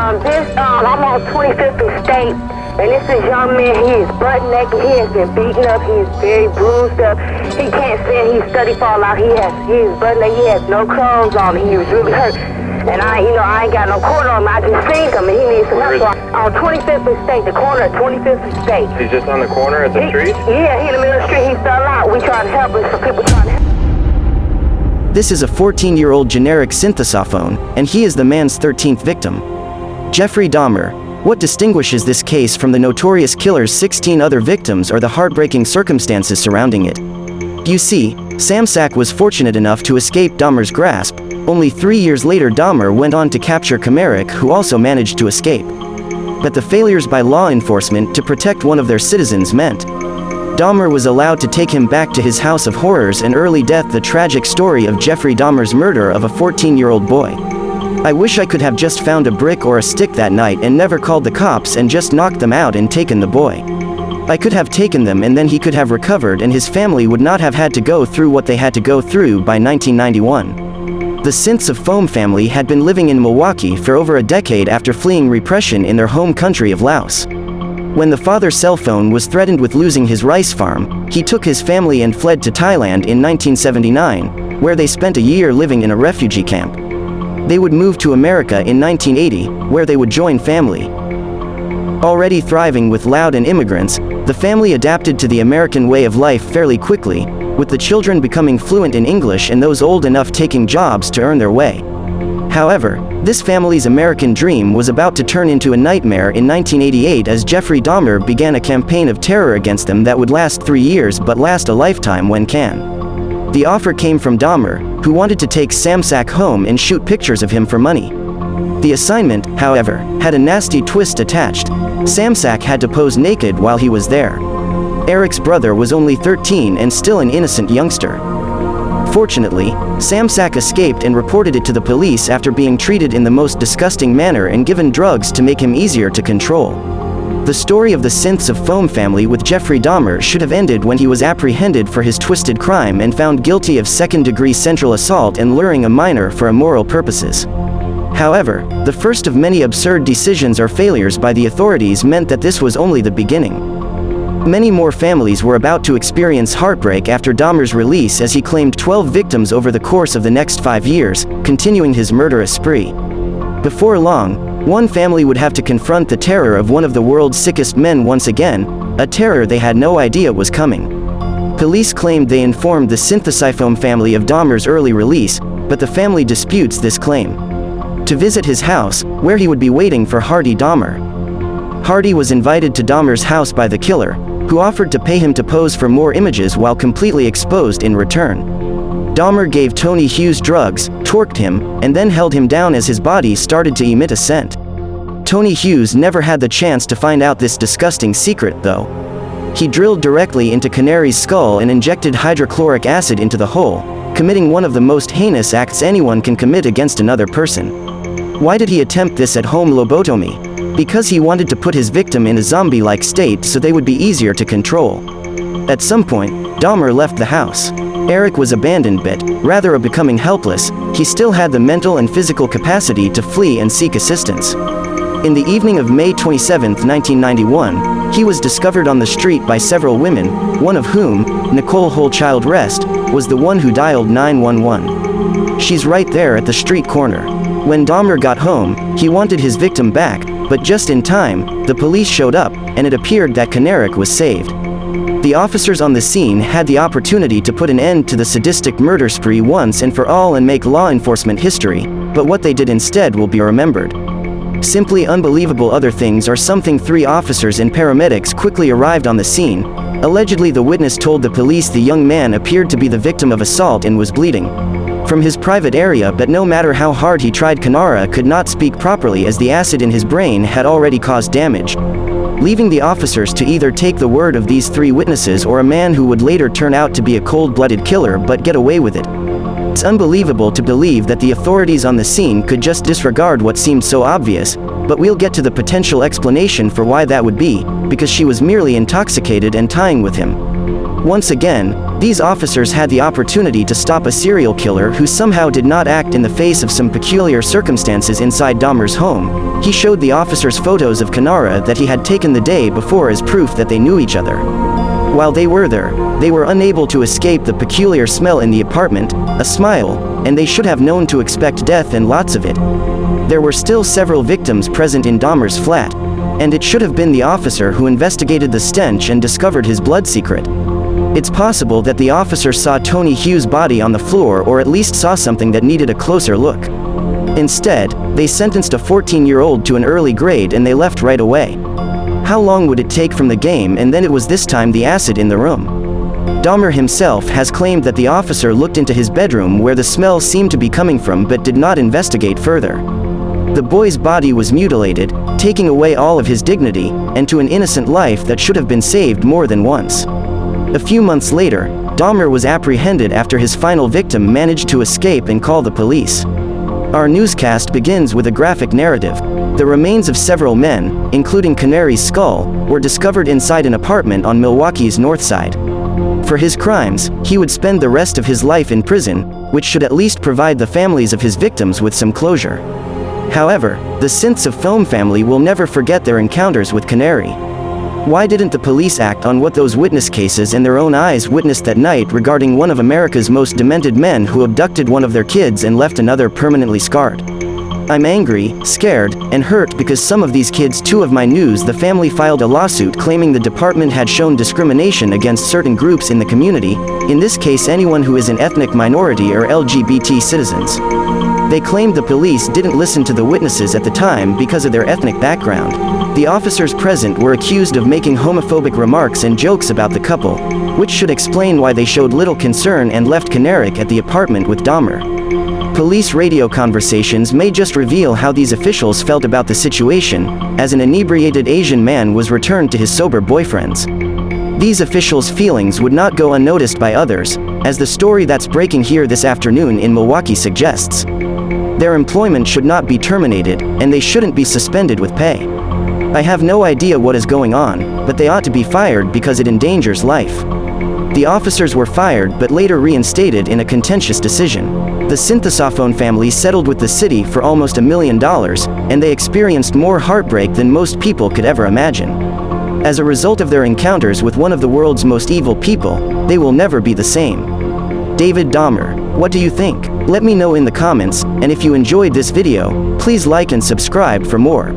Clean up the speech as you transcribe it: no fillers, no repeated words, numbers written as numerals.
I'm on 25th and State, and this is young man. He is butt naked. He has been beaten up. He is very bruised up. He can't stand. He's study fall out. He is butt naked. He has no clothes on. He was really hurt. And I ain't got no corner on him. I just seen him, and he needs some help. On 25th and State, the corner of 25th and State. He's just on the corner at the street? Yeah, he in the middle of the street. He fell out. We tried to help him. Some people trying to help. This is a 14-year-old generic synthesophone, and he is the man's 13th victim. Jeffrey Dahmer. What distinguishes this case from the notorious killer's 16 other victims are the heartbreaking circumstances surrounding it. You see, Samsak was fortunate enough to escape Dahmer's grasp. Only 3 years later Dahmer went on to capture Chimeric, who also managed to escape. But the failures by law enforcement to protect one of their citizens meant Dahmer was allowed to take him back to his house of horrors and early death. The tragic story of Jeffrey Dahmer's murder of a 14-year-old boy. I wish I could have just found a brick or a stick that night and never called the cops and just knocked them out and taken the boy. I could have taken them and then he could have recovered and his family would not have had to go through what they had to go through. By 1991. The synthesophone family had been living in Milwaukee for over a decade after fleeing repression in their home country of Laos. When the father's cell phone was threatened with losing his rice farm, he took his family and fled to Thailand in 1979, where they spent a year living in a refugee camp. They would move to America in 1980, where they would join family. Already thriving with Laos and immigrants, the family adapted to the American way of life fairly quickly, with the children becoming fluent in English and those old enough taking jobs to earn their way. However, this family's American dream was about to turn into a nightmare in 1988 as Jeffrey Dahmer began a campaign of terror against them that would last 3 years but last a lifetime when can. The offer came from Dahmer, who wanted to take Samsak home and shoot pictures of him for money. The assignment, however, had a nasty twist attached. Samsak had to pose naked while he was there. Eric's brother was only 13 and still an innocent youngster. Fortunately, Samsak escaped and reported it to the police after being treated in the most disgusting manner and given drugs to make him easier to control. The story of the synthesophone family with Jeffrey Dahmer should have ended when he was apprehended for his twisted crime and found guilty of second-degree sexual assault and luring a minor for immoral purposes. However, the first of many absurd decisions or failures by the authorities meant that this was only the beginning. Many more families were about to experience heartbreak after Dahmer's release, as he claimed 12 victims over the course of the next 5 years, continuing his murderous spree. Before long, one family would have to confront the terror of one of the world's sickest men once again, a terror they had no idea was coming. Police claimed they informed the synthesophone family of Dahmer's early release, but the family disputes this claim. To visit his house, where he would be waiting for Hardy Dahmer. Hardy was invited to Dahmer's house by the killer, who offered to pay him to pose for more images while completely exposed in return. Dahmer gave Tony Hughes drugs, torqued him, and then held him down as his body started to emit a scent. Tony Hughes never had the chance to find out this disgusting secret, though. He drilled directly into Canari's skull and injected hydrochloric acid into the hole, committing one of the most heinous acts anyone can commit against another person. Why did he attempt this at-home lobotomy? Because he wanted to put his victim in a zombie-like state so they would be easier to control. At some point, Dahmer left the house. Eric was abandoned, but, rather of becoming helpless, he still had the mental and physical capacity to flee and seek assistance. In the evening of May 27, 1991, he was discovered on the street by several women, one of whom, Nicole Holchild Rest, was the one who dialed 911. She's right there at the street corner. When Dahmer got home, he wanted his victim back, but just in time, the police showed up, and it appeared that Konerak was saved. The officers on the scene had the opportunity to put an end to the sadistic murder spree once and for all and make law enforcement history, but what they did instead will be remembered. Simply unbelievable. Other things are something. 3 officers and paramedics quickly arrived on the scene. Allegedly, the witness told the police the young man appeared to be the victim of assault and was bleeding from his private area, but no matter how hard he tried, Konerak could not speak properly as the acid in his brain had already caused damage, leaving the officers to either take the word of these 3 witnesses or a man who would later turn out to be a cold-blooded killer but get away with it. It's unbelievable to believe that the authorities on the scene could just disregard what seemed so obvious, but we'll get to the potential explanation for why that would be, because she was merely intoxicated and tying with him. Once again, These officers had the opportunity to stop a serial killer who somehow did not act in the face of some peculiar circumstances inside Dahmer's home. He showed the officers photos of Konerak that he had taken the day before as proof that they knew each other. While they were there, they were unable to escape the peculiar smell in the apartment, a smile, and they should have known to expect death and lots of it. There were still several victims present in Dahmer's flat, and it should have been the officer who investigated the stench and discovered his blood secret. It's possible that the officer saw Tony Hughes' body on the floor or at least saw something that needed a closer look. Instead, they sentenced a 14-year-old to an early grade and they left right away. How long would it take from the game, and then it was this time the acid in the room? Dahmer himself has claimed that the officer looked into his bedroom where the smell seemed to be coming from but did not investigate further. The boy's body was mutilated, taking away all of his dignity, and to an innocent life that should have been saved more than once. A few months later, Dahmer was apprehended after his final victim managed to escape and call the police. Our newscast begins with a graphic narrative. The remains of several men, including Konerak's skull, were discovered inside an apartment on Milwaukee's north side. For his crimes, he would spend the rest of his life in prison, which should at least provide the families of his victims with some closure. However, the synthesophone family will never forget their encounters with Konerak. Why didn't the police act on what those witness cases and their own eyes witnessed that night regarding one of America's most demented men who abducted one of their kids and left another permanently scarred? I'm angry, scared, and hurt because some of these kids. Two of my news, the family filed a lawsuit claiming the department had shown discrimination against certain groups in the community, in this case anyone who is an ethnic minority or LGBT citizens. They claimed the police didn't listen to the witnesses at the time because of their ethnic background. The officers present were accused of making homophobic remarks and jokes about the couple, which should explain why they showed little concern and left Konerak at the apartment with Dahmer. Police radio conversations may just reveal how these officials felt about the situation, as an inebriated Asian man was returned to his sober boyfriends. These officials' feelings would not go unnoticed by others, as the story that's breaking here this afternoon in Milwaukee suggests. Their employment should not be terminated, and they shouldn't be suspended with pay. I have no idea what is going on, but they ought to be fired because it endangers life. The officers were fired but later reinstated in a contentious decision. The synthesophone family settled with the city for almost $1 million, and they experienced more heartbreak than most people could ever imagine. As a result of their encounters with one of the world's most evil people, they will never be the same. David Dahmer, what do you think? Let me know in the comments, and if you enjoyed this video, please like and subscribe for more.